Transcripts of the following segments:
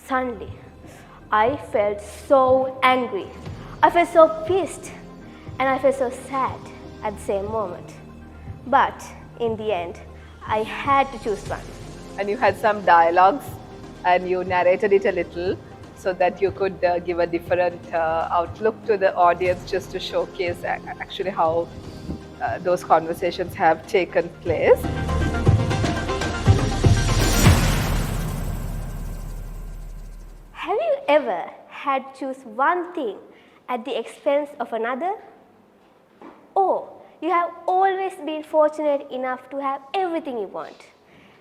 Suddenly, I felt so angry. I felt so pissed and I felt so sad at the same moment. But in the end, I had to choose one. And you had some dialogues and you narrated it a little so that you could give a different outlook to the audience, just to showcase actually how those conversations have taken place. Have you ever had to choose one thing at the expense of another? Or you have always been fortunate enough to have everything you want,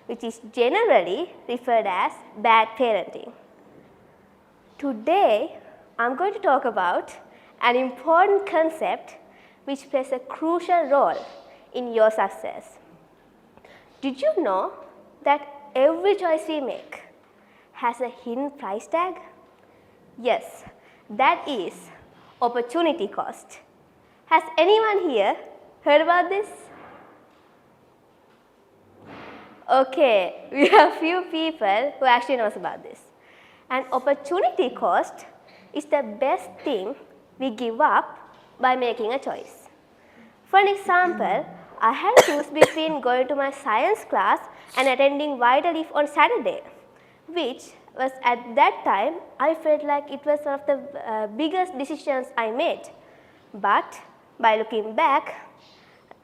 which is generally referred as bad parenting. Today, I'm going to talk about an important concept which plays a crucial role in your success. Did you know that every choice we make has a hidden price tag? Yes, that is opportunity cost. Has anyone here heard about this? Okay, we have few people who actually knows about this. And opportunity cost is the best thing we give up by making a choice. For an example, I had to choose between going to my science class and attending Whyteleafe on Saturday, which was at that time I felt like it was one of the biggest decisions I made. But by looking back,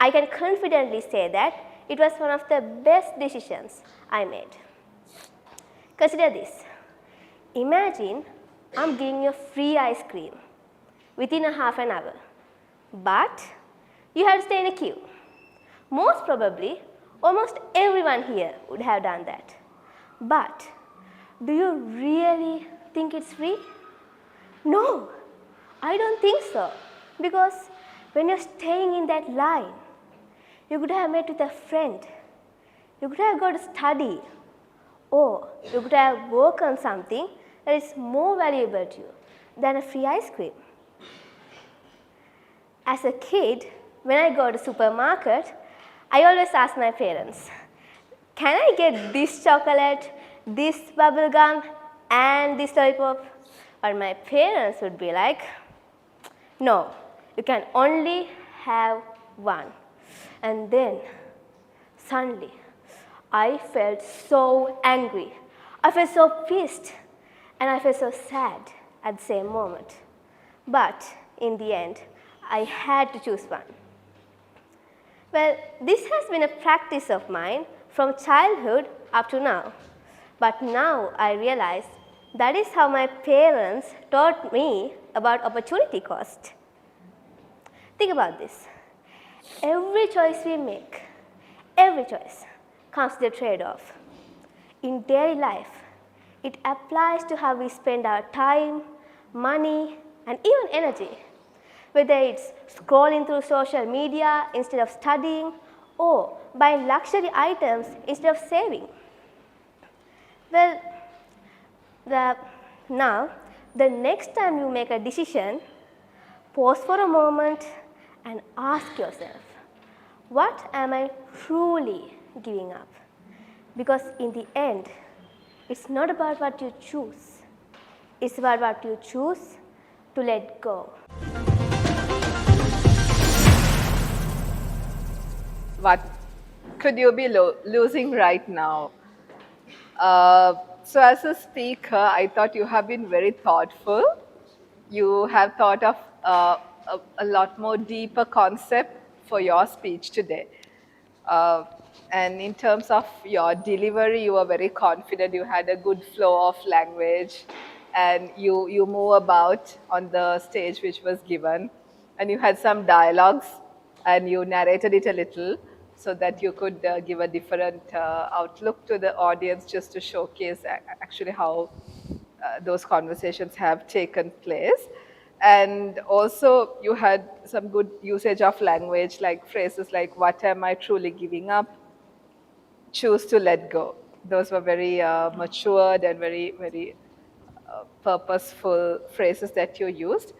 I can confidently say that it was one of the best decisions I made. Consider this. Imagine I'm giving you free ice cream within a half an hour, but you have to stay in a queue. Most probably, almost everyone here would have done that. But do you really think it's free? No, I don't think so. Because when you're staying in that line, you could have met with a friend, you could have got to study, or you could have worked on something that is more valuable to you than a free ice cream. As a kid, when I go to supermarket, I always ask my parents, can I get this chocolate, this bubble gum, and this lollipop? But my parents would be like, no, you can only have one. And then, suddenly, I felt so angry. I felt so pissed and I felt so sad at the same moment. But in the end, I had to choose one. Well, this has been a practice of mine from childhood up to now. But now I realize that is how my parents taught me about opportunity cost. Think about this. Every choice we make, every choice comes with a trade-off. In daily life, it applies to how we spend our time, money, and even energy. Whether it's scrolling through social media instead of studying, or buying luxury items instead of saving. Well, now, the next time you make a decision, pause for a moment and ask yourself, what am I truly giving up? Because in the end, it's not about what you choose. It's about what you choose to let go. What could you be losing right now? So as a speaker, I thought you have been very thoughtful. You have thought of a lot more deeper concept for your speech today. And in terms of your delivery, you were very confident. You had a good flow of language, and you move about on the stage which was given, and you had some dialogues, and you narrated it a little so that you could give a different outlook to the audience, just to showcase actually how those conversations have taken place. And also you had some good usage of language, like phrases like, what am I truly giving up? Choose to let go. Those were very matured and very purposeful phrases that you used.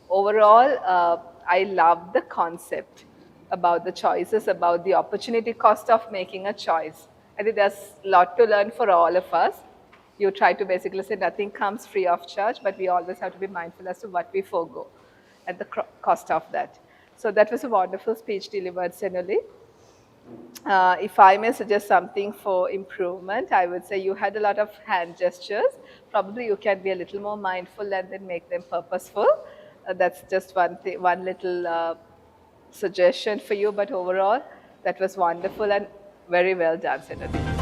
Overall, I love the concept about the choices, about the opportunity cost of making a choice. I think there's a lot to learn for all of us. You try to basically say nothing comes free of charge, but we always have to be mindful as to what we forego at the cost of that. So that was a wonderful speech delivered, Sanuli. If I may suggest something for improvement, I would say you had a lot of hand gestures. Probably you can be a little more mindful and then make them purposeful. That's just one little suggestion for you. But overall, that was wonderful and very well done, Sanuli.